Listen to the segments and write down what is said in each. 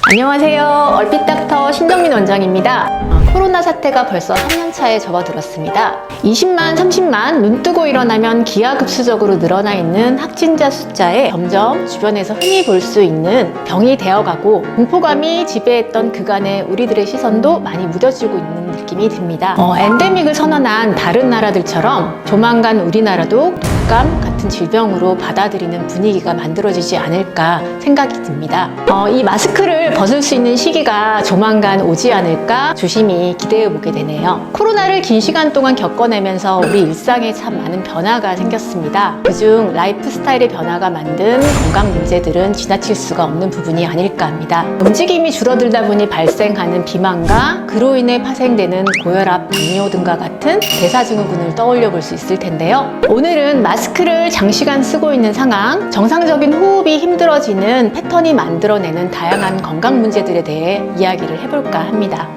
안녕하세요. 얼핏닥터 신정민 원장입니다. 코로나 사태가 벌써 3년차에 접어들었습니다. 20만, 30만 눈 뜨고 일어나면 기하급수적으로 늘어나 있는 확진자 숫자에 점점 주변에서 흔히 볼 수 있는 병이 되어가고 공포감이 지배했던 그간의 우리들의 시선도 많이 무뎌지고 있는 느낌이 듭니다. 엔데믹을 선언한 다른 나라들처럼 조만간 우리나라도 독감 같은 질병으로 받아들이는 분위기가 만들어지지 않을까 생각이 듭니다. 이 마스크를 벗을 수 있는 시기가 조만간 오지 않을까 조심히 기대해 보게 되네요. 코로나를 긴 시간 동안 겪어내면서 우리 일상에 참 많은 변화가 생겼습니다. 그중 라이프 스타일의 변화가 만든 건강 문제들은 지나칠 수가 없는 부분이 아닐까 합니다. 움직임이 줄어들다 보니 발생하는 비만과 그로 인해 파생되는 고혈압, 당뇨 등과 같은 대사증후군을 떠올려 볼 수 있을 텐데요. 오늘은 마스크를 장시간 쓰고 있는 상황, 정상적인 호흡이 힘들어지는 패턴이 만들어내는 다양한 건강 문제들에 대해 이야기를 해볼까 합니다.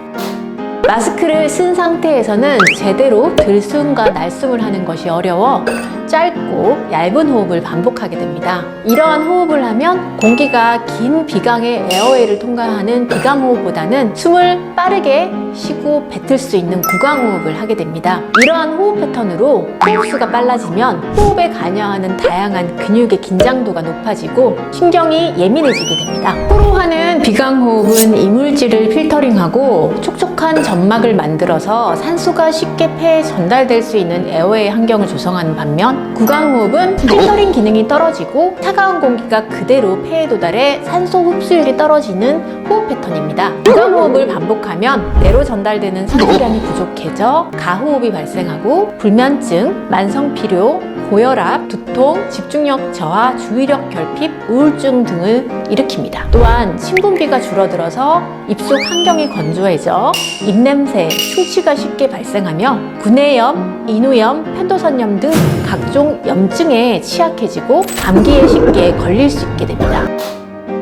마스크를 쓴 상태에서는 제대로 들숨과 날숨을 하는 것이 어려워 짧고 얇은 호흡을 반복하게 됩니다. 이러한 호흡을 하면 공기가 긴 비강의 에어웨이를 통과하는 비강호흡보다는 숨을 빠르게 쉬고 뱉을 수 있는 구강호흡을 하게 됩니다. 이러한 호흡 패턴으로 호흡수가 빨라지면 호흡에 관여하는 다양한 근육의 긴장도가 높아지고 신경이 예민해지게 됩니다. 코로 하는 비강호흡은 이물질을 필터링하고 촉촉한 점막을 만들어서 산소가 쉽게 폐에 전달될 수 있는 에어웨이 환경을 조성하는 반면 구강호흡은 필터링 기능이 떨어지고 차가운 공기가 그대로 폐에 도달해 산소 흡수율이 떨어지는 호흡 패턴입니다. 구강호흡을 반복하면 뇌로 전달되는 산소량이 부족해져 가호흡이 발생하고 불면증, 만성피로, 고혈압, 두통, 집중력 저하, 주의력 결핍, 우울증 등을 일으킵니다. 또한 신분비가 줄어들어서 입속 환경이 건조해져 입냄새, 충치가 쉽게 발생하며 구내염, 인후염, 편도선염 등 각종 염증에 취약해지고 감기에 쉽게 걸릴 수 있게 됩니다.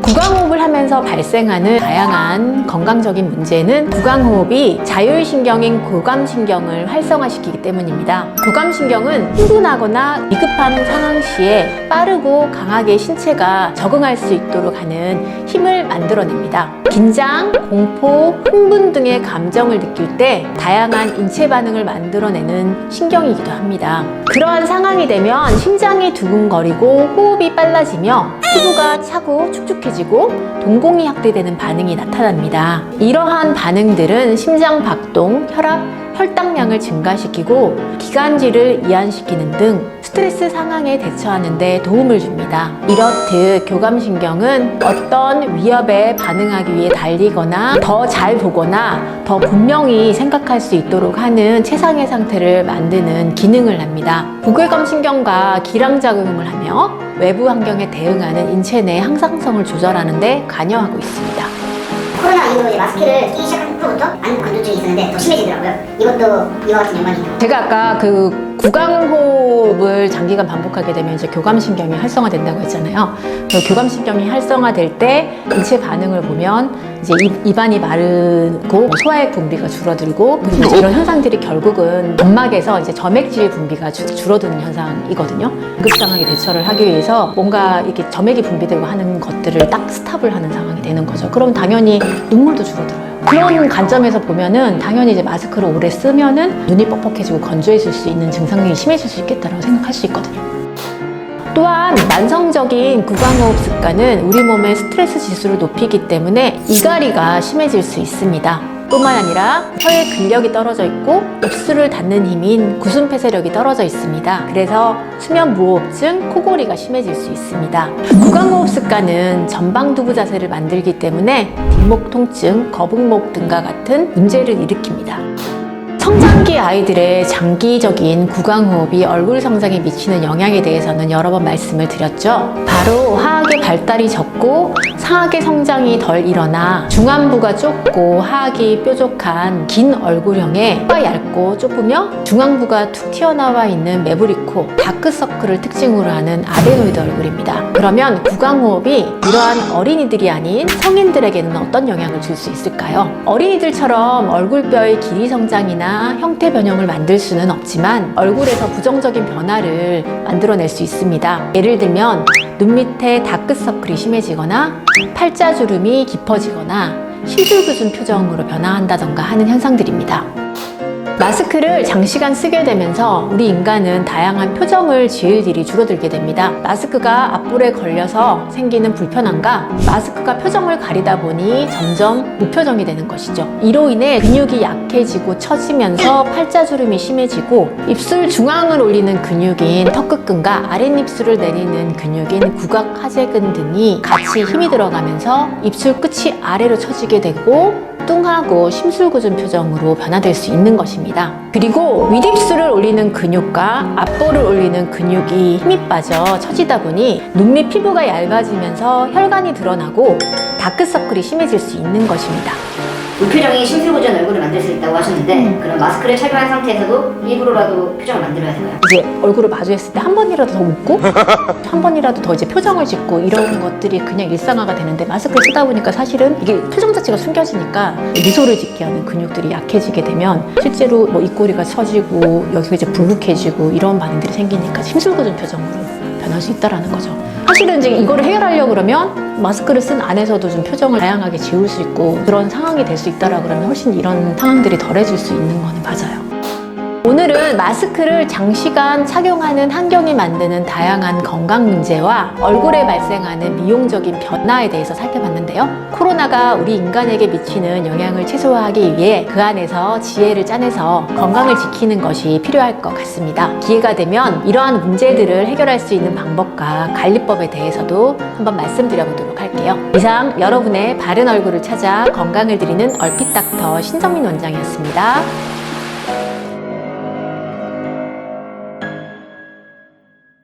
구강호흡을 하면서 발생하는 다양한 건강적인 문제는 구강호흡이 자율신경인 교감신경을 활성화시키기 때문입니다. 교감신경은 흥분하거나 위급한 상황 시에 빠르고 강하게 신체가 적응할 수 있도록 하는 힘을 만들어냅니다. 긴장, 공포, 흥분 등의 감정을 느낄 때 다양한 인체 반응을 만들어내는 신경이기도 합니다. 그러한 상황이 되면 심장이 두근거리고 호흡이 빨라지며 피부가 차고 축축해지고 동공이 확대되는 반응이 나타납니다. 이러한 반응들은 심장 박동, 혈압, 혈당량을 증가시키고 기관지를 이완시키는 등 스트레스 상황에 대처하는 데 도움을 줍니다. 이렇듯 교감신경은 어떤 위협에 반응하기 위해 달리거나 더 잘 보거나 더 분명히 생각할 수 있도록 하는 최상의 상태를 만드는 기능을 합니다. 부교감신경과 기량작용을 하며 외부 환경에 대응하는 인체 내 항상성을 조절하는 데 관여하고 있습니다. 코로나 이후로 이제 마스크를 쓰기 시작한 후부터 안구 건조증이 있었는데 더 심해지더라고요. 이것도 이와 같은 연관이죠. 제가 아까 그 구강호흡을 장기간 반복하게 되면 이제 교감신경이 활성화된다고 했잖아요. 그 교감신경이 활성화될 때 인체 반응을 보면 이제 입안이 마르고 소화액 분비가 줄어들고 그리고 이제 이런 현상들이 결국은 점막에서 이제 점액질 분비가 줄어드는 현상이거든요. 응급 상황에 대처를 하기 위해서 뭔가 이렇게 점액이 분비되고 하는 것들을 딱 스탑을 하는 상황이 되는 거죠. 그럼 당연히 눈물도 줄어들어요. 그런 관점에서 보면은 당연히 이제 마스크를 오래 쓰면은 눈이 뻑뻑해지고 건조해질 수 있는 증상이 심해질 수 있겠다라고 생각할 수 있거든요. 또한 만성적인 구강호흡 습관은 우리 몸의 스트레스 지수를 높이기 때문에 이갈이가 심해질 수 있습니다. 뿐만 아니라 혀의 근력이 떨어져 있고 입술을 닫는 힘인 구순폐쇄력이 떨어져 있습니다. 그래서 수면무호흡증, 코골이가 심해질 수 있습니다. 구강호흡 습관은 전방두부 자세를 만들기 때문에 뒷목 통증, 거북목 등과 같은 문제를 일으킵니다. 성장기 아이들의 장기적인 구강호흡이 얼굴 성장에 미치는 영향에 대해서는 여러 번 말씀을 드렸죠. 바로 하악의 발달이 적고 상악의 성장이 덜 일어나 중안부가 좁고 하악이 뾰족한 긴 얼굴형에 코가 얇고 좁으며 중앙부가 툭 튀어나와 있는 매부리코, 다크서클을 특징으로 하는 아데노이드 얼굴입니다. 그러면 구강호흡이 이러한 어린이들이 아닌 성인들에게는 어떤 영향을 줄 수 있을까요? 어린이들처럼 얼굴뼈의 길이 성장이나 하나 형태 변형을 만들 수는 없지만 얼굴에서 부정적인 변화를 만들어낼 수 있습니다. 예를 들면 눈 밑에 다크서클이 심해지거나 팔자주름이 깊어지거나 시술궂은 표정으로 변화한다던가 하는 현상들입니다. 마스크를 장시간 쓰게 되면서 우리 인간은 다양한 표정을 지을 일이 줄어들게 됩니다. 마스크가 앞볼에 걸려서 생기는 불편함과 마스크가 표정을 가리다 보니 점점 무표정이 되는 것이죠. 이로 인해 근육이 약해지고 처지면서 팔자주름이 심해지고 입술 중앙을 올리는 근육인 턱끝근과 아랫입술을 내리는 근육인 구각하재근 등이 같이 힘이 들어가면서 입술 끝이 아래로 처지게 되고 뚱하고 심술궂은 표정으로 변화될 수 있는 것입니다. 그리고 윗입술을 올리는 근육과 앞볼을 올리는 근육이 힘이 빠져 처지다 보니 눈 밑 피부가 얇아지면서 혈관이 드러나고 다크서클이 심해질 수 있는 것입니다. 무표정이 심술궂은 얼굴을 만들 수 있다고 하셨는데 그럼 마스크를 착용한 상태에서도 일부러라도 표정을 만들어야 되나요? 이제 얼굴을 마주했을 때 한 번이라도 더 웃고 한 번이라도 더 이제 표정을 짓고 이런 것들이 그냥 일상화가 되는데 마스크를 쓰다 보니까 사실은 이게 표정 자체가 숨겨지니까 미소를 짓게 하는 근육들이 약해지게 되면 실제로 뭐 입꼬리가 처지고 여기가 이제 불룩해지고 이런 반응들이 생기니까 심술궂은 표정으로 변할 수 있다라는 거죠. 사실은 이제 이거를 해결하려고 그러면 마스크를 쓴 안에서도 좀 표정을 다양하게 지울 수 있고 그런 상황이 될 수 있다라 그러면 훨씬 이런 상황들이 덜해질 수 있는 거는 맞아요. 오늘은 마스크를 장시간 착용하는 환경이 만드는 다양한 건강 문제와 얼굴에 발생하는 미용적인 변화에 대해서 살펴봤는데요. 코로나가 우리 인간에게 미치는 영향을 최소화하기 위해 그 안에서 지혜를 짜내서 건강을 지키는 것이 필요할 것 같습니다. 기회가 되면 이러한 문제들을 해결할 수 있는 방법과 관리법에 대해서도 한번 말씀드려보도록 할게요. 이상 여러분의 바른 얼굴을 찾아 건강을 드리는 얼핏닥터 신정민 원장이었습니다.